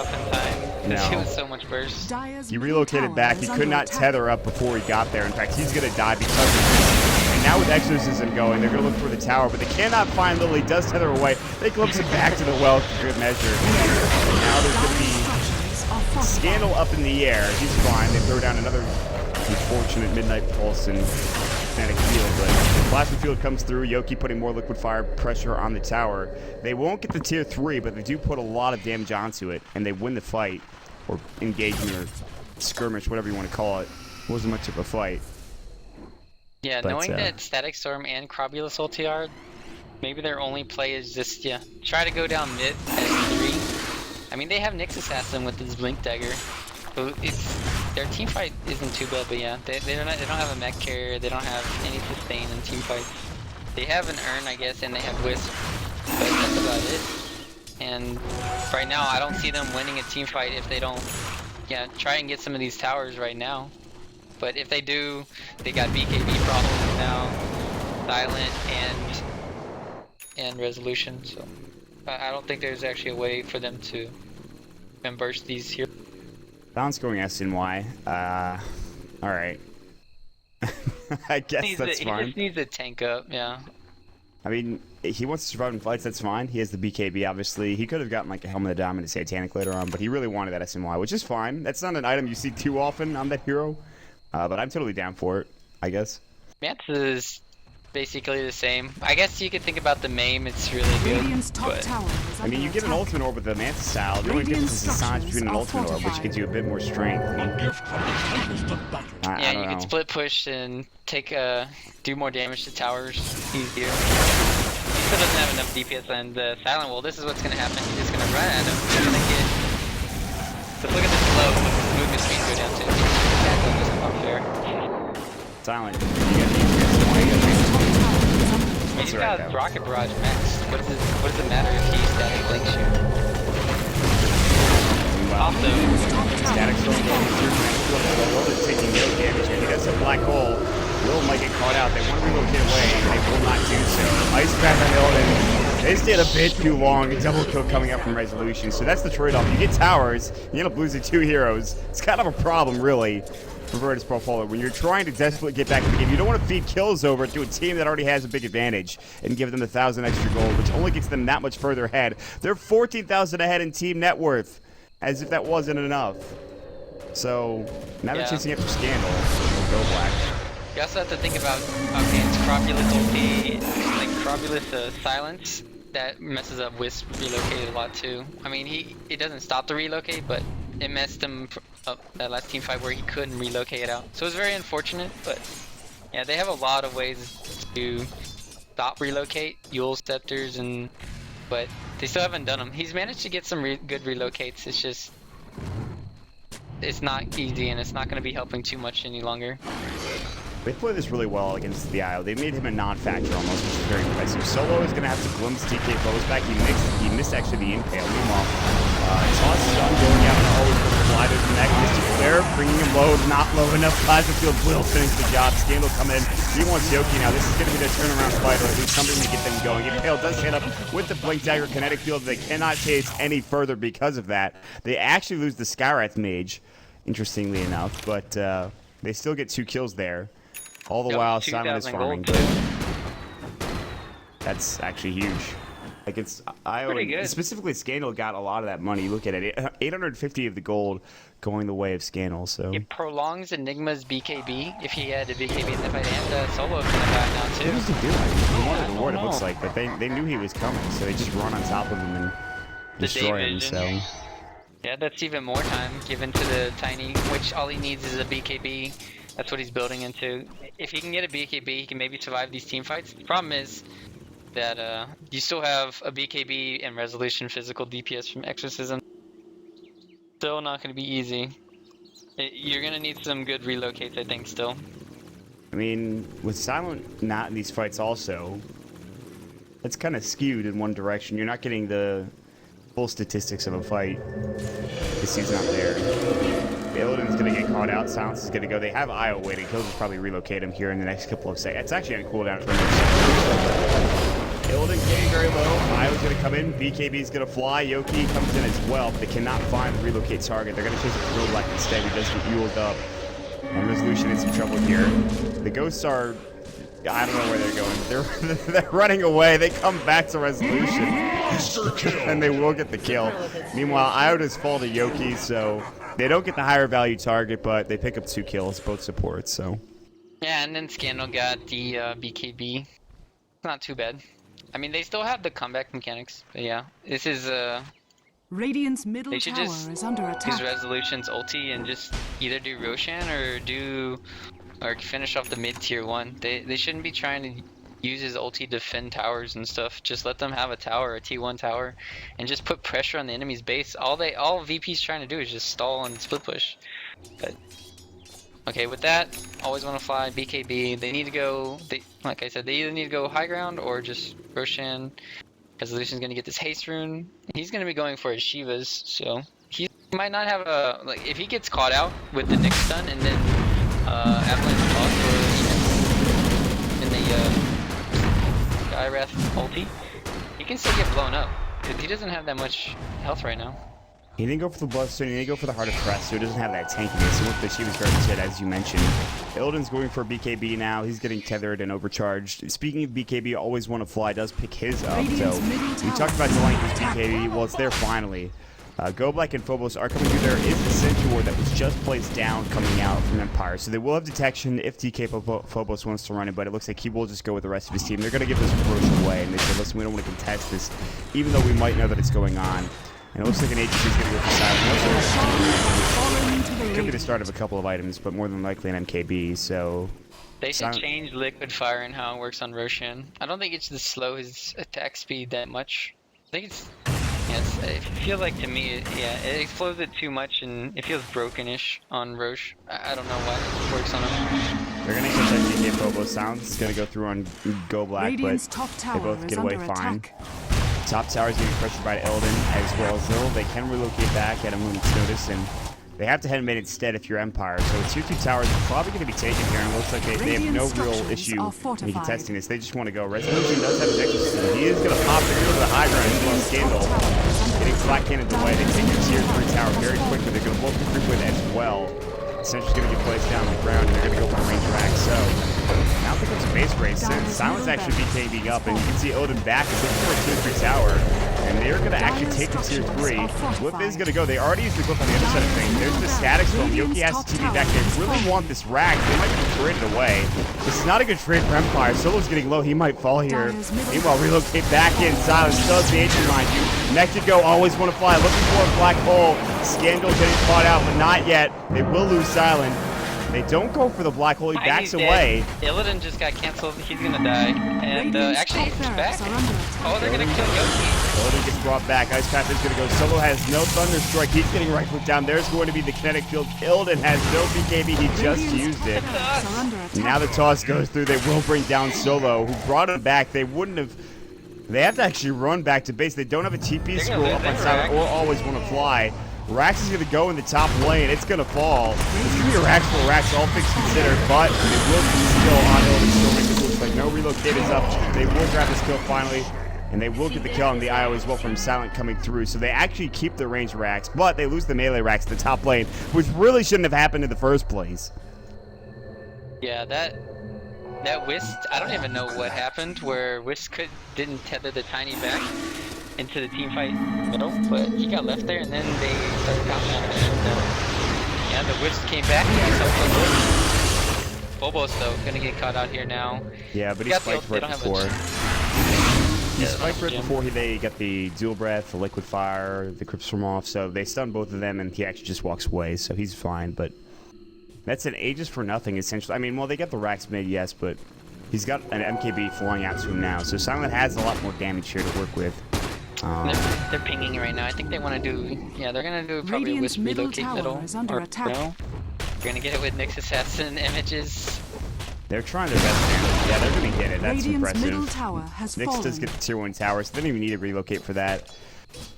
No. He was so much burst. He relocated back. He could not tether up before he got there. In fact, he's going to die because of this. And now with Exorcism going, they're going to look for the tower, but they cannot find Lily. He does tether away. They glimpse him back to the well for good measure. And now there's going to be Scandal up in the air. He's fine. They throw down another unfortunate Midnight Pulse and Kinetic Field, but Plasma Field comes through. Yoki putting more liquid fire pressure on the tower. They won't get the tier 3, but they do put a lot of damage onto it, and they win the fight, or engagement, or skirmish, whatever you want to call it. It wasn't much of a fight. Yeah, but, knowing that Static Storm and Crobulus ulti are, maybe their only play is just, try to go down mid as 3. I mean, they have Nyx Assassin with his Blink Dagger. So their team fight isn't too bad, but yeah, they don't have a mech carrier, they don't have any sustain in team fight. They have an Urn, I guess, and they have Wisp, but that's about it. And right now, I don't see them winning a team fight if they don't, try and get some of these towers right now. But if they do, they got BKB problems now, Silent and Resolution. So I don't think there's actually a way for them to burst these here. Bounce going SNY. Alright. I guess that's fine. He just needs to tank up, yeah. I mean, he wants to survive in fights, that's fine. He has the BKB, obviously. He could have gotten like a Helmet of Diamond and Satanic later on, but he really wanted that SMY, which is fine. That's not an item you see too often on that hero, but I'm totally down for it, I guess. Mance is basically the same. I guess you could think about the MAME, it's really good. Radiant's top But tower is I mean, you get an ultimate orb with the Manta style. The only difference is the size between an ultimate orb, which gives you a bit more strength. yeah, you can split push and take do more damage to towers easier. He still doesn't have enough DPS on the Silent Wall. This is what's gonna happen. He's just gonna run at him. He's gonna get. But look at the slow movement speed go down too. That's just unfair. Silent. He's got Rocket Barrage max. What does it matter if he's static blink shoot? Also, static storm going through is taking no damage here. He does a black hole. Will might get caught out. They want to relocate away. They will not do so. Ice Path on Illidan. They stayed a bit too long. A double kill coming up from Resolution. So that's the trade-off. You get towers, you end up losing 2 heroes. It's kind of a problem, really, for Pro.Polar. When you're trying to desperately get back in the game, you don't want to feed kills over to a team that already has a big advantage and give them 1,000 extra gold, which only gets them that much further ahead. They're 14,000 ahead in team net worth, as if that wasn't enough. So now they're chasing after Scandal. Go black. You also have to think about it's Cropulus ulti, like Cropulus silence that messes up Wisp relocated a lot too. I mean, it doesn't stop the relocate, but it messed him up that last team fight where he couldn't relocate it out. So it's very unfortunate, but yeah, they have a lot of ways to stop relocate, Yule scepters, but they still haven't done them. He's managed to get some good relocates. It's just it's not easy, and it's not going to be helping too much any longer. They play this really well against the IO. They made him a non-factor almost, which is very impressive. Solo is going to have to glimpse TK foes back. He missed actually the impale. Meanwhile, Toss Stun going out and always put the fly to the neck. Mystic Flare bringing him low, not low enough. Plasma Field will finish the job. Scandal come in. He wants Yoki now. This is going to be their turnaround fight, or at least something to get them going. Impale does hit up with the Blink Dagger Kinetic Field. They cannot chase any further because of that. They actually lose the Skywrath Mage, interestingly enough, but they still get 2 kills there. All the while, Simon is farming. That's actually huge. Like pretty good. Specifically, Scandal got a lot of that money. You look at it, 850 of the gold going the way of Scandal. So it prolongs Enigma's BKB if he had a BKB in the fight, and Solo's gonna die now too. What does he do? He wanted the ward, it looks like, but they knew he was coming, so they just run on top of him and destroy him. So yeah, that's even more time given to the Tiny, which all he needs is a BKB. That's what he's building into. If he can get a BKB, he can maybe survive these team fights. The problem is that you still have a BKB and Resolution physical DPS from Exorcism. Still not going to be easy. You're going to need some good relocates, I think, still. I mean, with Silent not in these fights also, it's kind of skewed in one direction. You're not getting the full statistics of a fight because he's not there. Illidan's going to get caught out. Silence is going to go. They have Io waiting. He'll just probably relocate him here in the next couple of seconds. It's actually on cooldown. Illidan getting very low. Io's going to come in. BKB's going to fly. Yoki comes in as well. But they cannot find the relocate target. They're going to chase a Drill Black instead. He does get Uled up. And Resolution in some trouble here. The Ghosts are... I don't know where they're going. They're running away. They come back to Resolution. And they will get the kill. Meanwhile, Io does fall to Yoki, so... They don't get the higher value target, but they pick up 2 kills, both supports, so... Yeah, and then Scandal got the BKB. It's not too bad. I mean, they still have the comeback mechanics, but yeah. This is, Radiant's middle they should tower just is under use attack. Resolution's ulti and just either do Roshan or finish off the mid-tier 1. They shouldn't be trying to use his ulti to defend towers and stuff. Just let them have a tower, a T1 tower, and just put pressure on the enemy's base. All VP's trying to do is just stall and split push. But okay, with that, always want to fly BKB. They need to go. Like I said, they either need to go high ground or just Roshan. Resolution's gonna get this haste rune. He's gonna be going for his Shivas, so he might not have a if he gets caught out with the Nyx stun and then Avalanche Toss in the Skywrath ulti, he can still get blown up because he doesn't have that much health right now. He didn't go for the Bloodstone, he didn't go for the Heart of Crest, so he doesn't have that tankiness. He went for the Shiva's Guardian's Head, as you mentioned. Illidan's going for BKB now. He's getting tethered and overcharged. Speaking of BKB, always want to fly does pick his up. So we talked about delaying his BKB. Well, it's there finally. Go Black and Phobos are coming through. There is the Centaur that was just placed down coming out from Empire. So they will have detection if TK Phobos wants to run it, but it looks like he will just go with the rest of his team. They're going to give this Roche away, and they said, listen, we don't want to contest this, even though we might know that it's going on. And it looks like an agency is going to go for Silent. Could be the start of a couple of items, but more than likely an MKB, so... They should change Liquid Fire and how it works on Roshan. I don't think it should slow his attack speed that much. I think it's... Yes, it feels like to me, it slows it too much and it feels broken-ish on Roche. I don't know why it works on him. They're going to get that DK Phobos. Sounds is going to go through on Go Black, Radiant's but top tower they both get away fine. Attack. Top tower is getting pressured by Illidan as well as Zill. They can relocate back at a moment's notice, and they have to head mid instead if you're Empire. So tier 2 towers are probably going to be taken here, and it looks like they have no real issue in contesting this. They just want to go. Resolution does have his extra. He is going to pop it into the high ground as well as Scandal. Getting Black Cannoned away. They take the tier 3 tower very quickly. They're going to blow up the frequent as well. Essentially going to get placed down on the ground, and they're going to go for a range rack. So now becomes a base race, and Silence actually BKBing up, and you can see Illidan back is looking for a tier 3 tower, and they're going to actually take the tier 3. Glyph is going to go. They already used the Glyph on the other side of things. There's the static storm. Yoki has to TP back. They really want this rack. They might be traded away. This is not a good trade for Empire. Solo's getting low. He might fall here. Meanwhile, relocate back in. Silence does the agent, mind you. Next to go. Always want to fly. Looking for a black hole. Scandal getting caught out, but not yet. They will lose Silent. They don't go for the black hole. He backs away. Illidan just got canceled. He's gonna die. And actually, he's back. Oh, they're gonna kill Yoki. Illidan gets brought back. Ice Path is gonna go. Solo has no Thunderstrike. He's getting right foot down. There's going to be the kinetic field. Illidan has no BKB. He just used it. Now the toss goes through. They will bring down Solo, who brought him back. They wouldn't have. They have to actually run back to base. They don't have a TP scroll up on Silent or always want to fly. Rax is going to go in the top lane. It's going to fall. It's going to be a Rax for Rax, all things considered, but it will be still on Illidan Storming. It looks like no relocate is up. They will grab this kill finally, and they will get the kill on the IO as well from Silent coming through. So they actually keep the range Rax, but they lose the melee Rax in the top lane, which really shouldn't have happened in the first place. Yeah, that Wisp, I don't even know what happened, where Wisp didn't tether the Tiny back into the team fight middle, but he got left there, and then they started coming at him. And, yeah, the Wisp came back. Phobos, though, gonna get caught out here now. Yeah, but he's spiked right before. He spiked right before they got the dual breath, the liquid fire, the Crypt Swarm off, so they stun both of them, and he actually just walks away, so he's fine, but that's an Aegis for nothing, essentially. I mean, well, they got the Rax mid, yes, but he's got an MKB flying out to him now, so Silent has a lot more damage here to work with. They're pinging right now. I think they want to do... Yeah, they're going to do probably a Wisp relocate middle. Under attack. No. They're going to get it with Nyx Assassin images. They're trying their best here. Yeah, they're going to get it. That's impressive. Middle tower has Nyx does get the tier 1 tower, so they don't even need to relocate for that.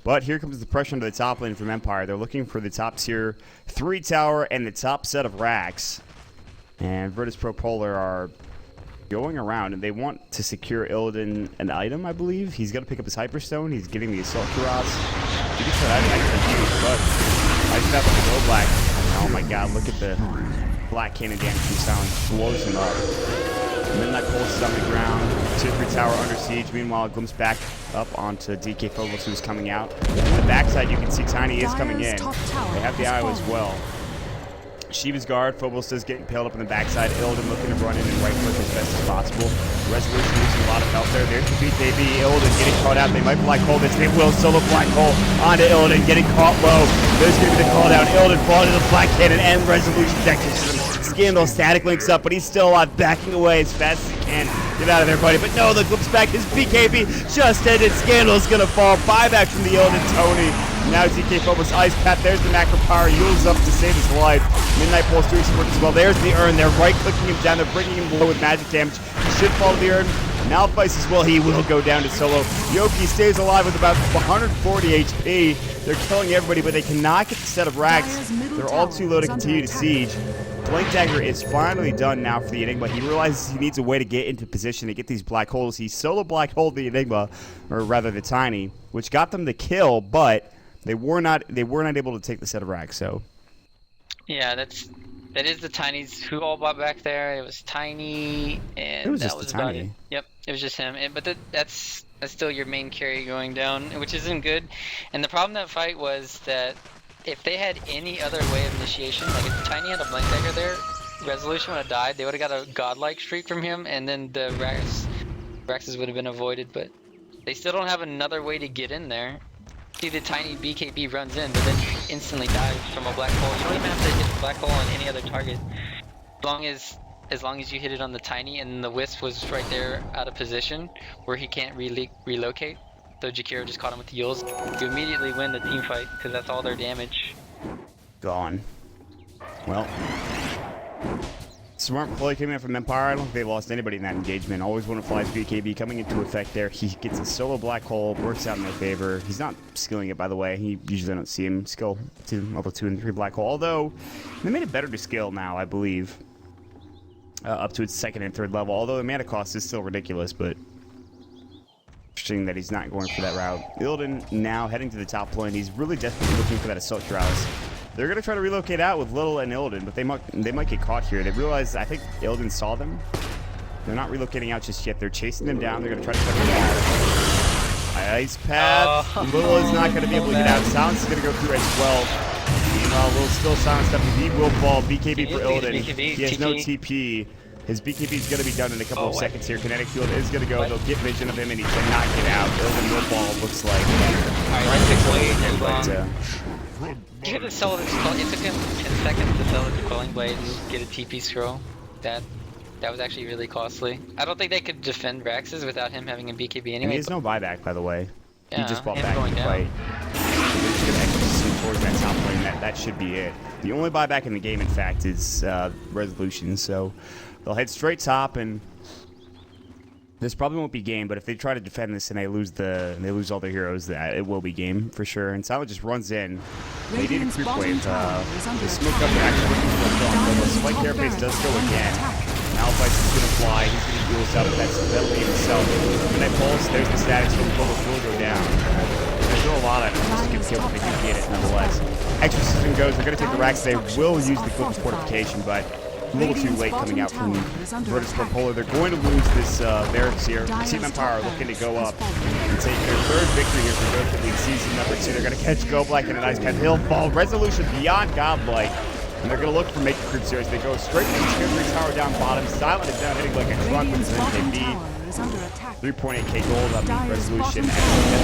But here comes the pressure into the top lane from Empire. They're looking for the top tier 3 tower and the top set of racks. And Pro.Polar are going around, and they want to secure Illidan an item, I believe. He's got to pick up his Hyperstone. He's getting the Assault Cuirass. He gets that extra huge, but I just have to go black. Oh my god, look at the black cannon damage from Silence. Blows him up. Midnight Pulse is on the ground. Tier 3 tower under siege. Meanwhile, it glimpses back up onto DK Phobos, who's coming out. On the backside, you can see Tiny is coming in. They have the IO as well. Shiva's guard, Phobos is getting impaled up on the backside. Illidan looking to run in and right click as best as possible. Resolution losing a lot of health there. There's the BKB. Illidan getting caught out. They might black hole this. They will solo black hole onto Illidan, getting caught low. There's going to be the call down. Illidan falling to the black cannon and Resolution's exorcism. Scandal static links up, but he's still alive, backing away as fast as he can. Get out of there, buddy. But no, the glimpse back. His BKB just ended. Scandal's going to fall. Buyback from the Illidan Tony. Now DK Phobos Ice Path. There's the macro power. Yules up to save his life. Midnight Pulse doing some work as well. There's the urn. They're right-clicking him down. They're bringing him low with magic damage. He should fall to the urn. Malphite as well. He will go down to solo. Yoki stays alive with about 140 HP. They're killing everybody, but they cannot get the set of racks. They're all too low to continue to siege. Blink Dagger is finally done now for the Enigma. He realizes he needs a way to get into position to get these black holes. He solo black holed the Enigma, or rather the Tiny, which got them the kill, but they were not able to take the set of racks. So yeah, that's That is the Tinies who all bought back there. It was Tiny, and It was that just was the about Tiny. it. Yep, it was just him. But that's still your main carry going down, which isn't good. And the problem that fight was that if they had any other way of initiation, like if Tiny had a Blink Dagger there, Resolution would have died. They would have got a godlike streak from him, and then the Rexes would have been avoided. But they still don't have another way to get in there. See, the Tiny BKB runs in, but then instantly dies from a black hole. You don't even have to hit the black hole on any other target. As long as you hit it on the Tiny, and the Wisp was right there out of position where he can't relocate. So Jakiro just caught him with the Yules. You immediately win the team fight because that's all their damage. Gone. Well, smart play coming in from Empire. I don't think they lost anybody in that engagement. Always one of Fly's BKB coming into effect there. He gets a solo black hole, works out in their favor. He's not skilling it, by the way. He usually don't see him skill to level 2 and 3 black hole. Although they made it better to scale now, I believe, up to its 2nd and 3rd level. Although the mana cost is still ridiculous, but interesting that he's not going for that route. Illidan now heading to the top lane. He's really desperately looking for that Assault Cuirass. They're going to try to relocate out with Little and Illidan, but they might get caught here. They realize, I think Illidan saw them. They're not relocating out just yet. They're chasing them down. They're going to try to cut them out. Ice Path. Little is not going to be able to get out. Silence is going to go through as well. Meanwhile, Little still silenced up. He will fall. BKB for Illidan. He has no TP. His BKB is going to be done in a couple of seconds here. Kinetic Field is going to go. They'll get vision of him, and he cannot get out. Illidan will fall, looks like. He had to sell his it took him 10 seconds to sell his Quelling Blade and get a TP scroll. That was actually really costly. I don't think they could defend Raxes without him having a BKB anyway. And he has no buyback, by the way. Yeah, he just bought him back going in the down. fight. So they're just going to execute towards that top lane. That should be it. The only buyback in the game, in fact, is Resolution. So they'll head straight top, and this probably won't be game. But if they try to defend this and they lose all their heroes, that it will be game for sure. And Silent just runs in. They need a creep wave. The smoke up there actually looking for a kill. The spike carapace does go again. Malphite's is going to fly. He's going to duel out, but that'll be himself. When that pulse, there's the statics from the bullet will go down. There's still a lot of it just to get killed, but they do get it nonetheless. Exorcism goes. They're going to take the racks. They will use the Cliff Fortification, but a little too late coming out from Pro.Polar. They're going to lose this Barracks here. Team Empire looking to go up and take their 3rd victory here for Dota League Season number 2. They're going to catch Go Black in an Ice Path. He'll fall. Resolution beyond godlike. And they're going to look for Making Creep Series. They go straight to the Discovery Tower down bottom. Silent is down hitting like a truck with his NKB. 3.8k gold on the Resolution and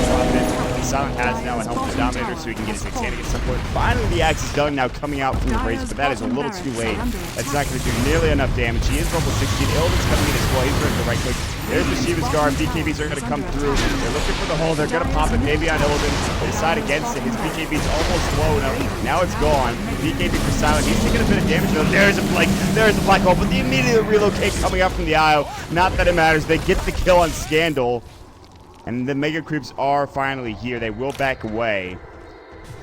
profit. Silent has now a Helmet of the Dominator, so he can get his Satanic at some point. Finally, the axe is done now coming out from the race, but that is a little too late. That's not going to do nearly enough damage. He is level 16. Illidan's coming in as well. He's ready to right click. There's the Shiva's Guard. BKBs are going to come through. They're looking for the hole. They're going to pop it maybe on Illidan. They decide against it. His BKB's almost low enough. Now it's gone. BKB for Silent. He's taking a bit of damage though. There's a black hole, but the immediate relocate coming up from the IO. Not that it matters. They get the kill on Scandal. And the Mega Creeps are finally here. They will back away.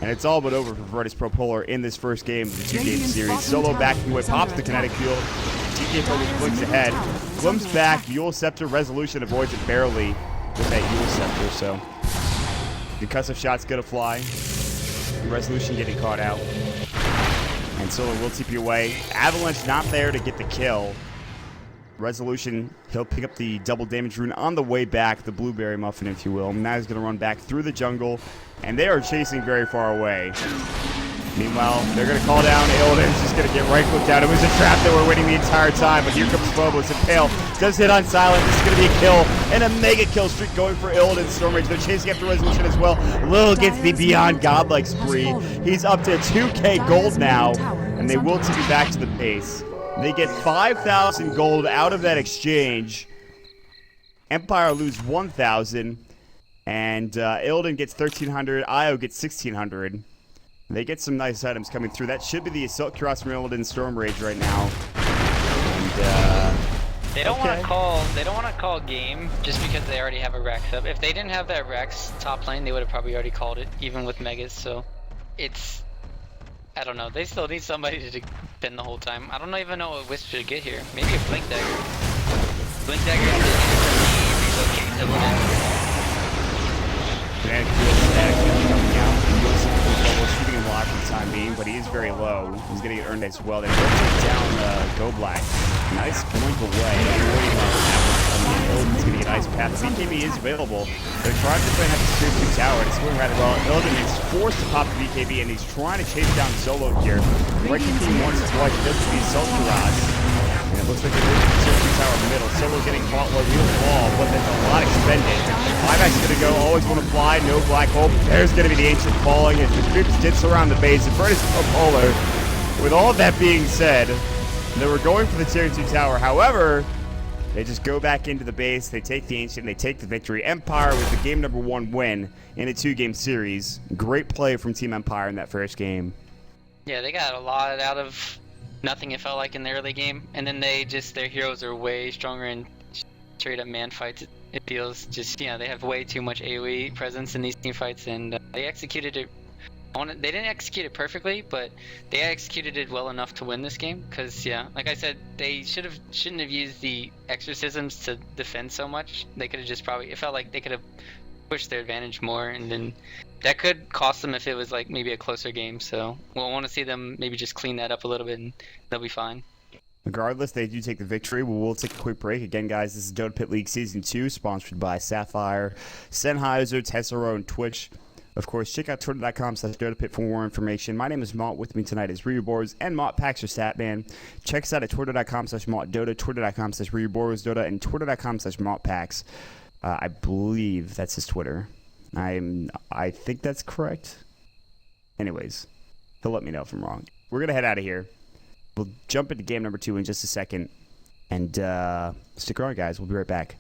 And it's all but over for Pro.Polar in this first game of the 2-game series. Solo backing away, pops the Kinetic Field. TK Focus blinks ahead. Glimpse back, Yule Scepter, Resolution avoids it barely with that Yule Scepter, so concussive shot's gonna fly. Resolution getting caught out. And Solo will TP away. Avalanche not there to get the kill. Resolution, he'll pick up the double damage rune on the way back, the blueberry muffin, if you will. Now he's going to run back through the jungle, and they are chasing very far away. Meanwhile, they're going to call down Illidan's just going to get right-clicked out. It was a trap that we're waiting the entire time, but here comes Phobos, and Pale does hit on Silent. This is going to be a kill, and a mega kill streak going for Illidan. Stormrage, they're chasing after Resolution as well. Lil gets the Beyond Godlike spree. He's up to 2k gold now, and they will take you back to the base. They get 5,000 gold out of that exchange. Empire lose 1,000. And Illidan gets 1,300. Io gets 1,600. They get some nice items coming through. That should be the Assault Cuirass from Illidan Storm Rage right now. And they don't want to call game just because they already have a Rex up. If they didn't have that Rex top lane, they would have probably already called it, even with Megas. So it's, I don't know. They still need somebody to defend the whole time. I don't even know what Wisp should get here. Maybe a Blink Dagger. Blink Dagger is relocate Illidan. Kinetic Field coming out. available, shooting him live for the time being, but he is very low. He's going to get earned as well. They're going to take down Go Black. Nice blink away. He's going to get ice path. BKB is available. They're trying to play the tier 2 tower. It's going rather well. Illidan is forced to pop the BKB, and he's trying to chase down Solo here. Breaking team once or twice. He doesn't need Sulturaz. And it looks like they're in the tier 2 tower middle. Solo getting caught low. He'll fall, but there's a lot expended. Buyback's going to go. Always want to fly. No black hole. There's going to be the Ancient falling as the troops did surround the base. In front of Pro.Polar. With all of that being said, they were going for the tier 2 tower. However, they just go back into the base. They take the Ancient. They take the victory. Empire with the game number 1 win in a 2-game series. Great play from Team Empire in that first game. Yeah, they got a lot out of nothing, it felt like, in the early game. And then their heroes are way stronger in straight up man fights. It feels just, they have way too much AoE presence in these team fights, and they executed it. They didn't execute it perfectly, but they executed it well enough to win this game. Because, like I said, they shouldn't have used the exorcisms to defend so much. They could have just it felt like they could have pushed their advantage more, and then that could cost them if it was like maybe a closer game. So we'll want to see them maybe just clean that up a little bit, and they'll be fine. Regardless, they do take the victory. We'll take a quick break. Again, guys, this is Dota Pit League Season 2, sponsored by Sapphire, Sennheiser, Tessero, and Twitch. Of course, check out twitter.com/DotaPit for more information. My name is Mott. With me tonight is Reborz and Mott Packs or Statman. Check us out at twitter.com/MottDota, twitter.com/Reborz Dota, and twitter.com/MottPacks. I believe that's his Twitter. I think that's correct. Anyways, he'll let me know if I'm wrong. We're going to head out of here. We'll jump into game number 2 in just a second. And stick around, guys. We'll be right back.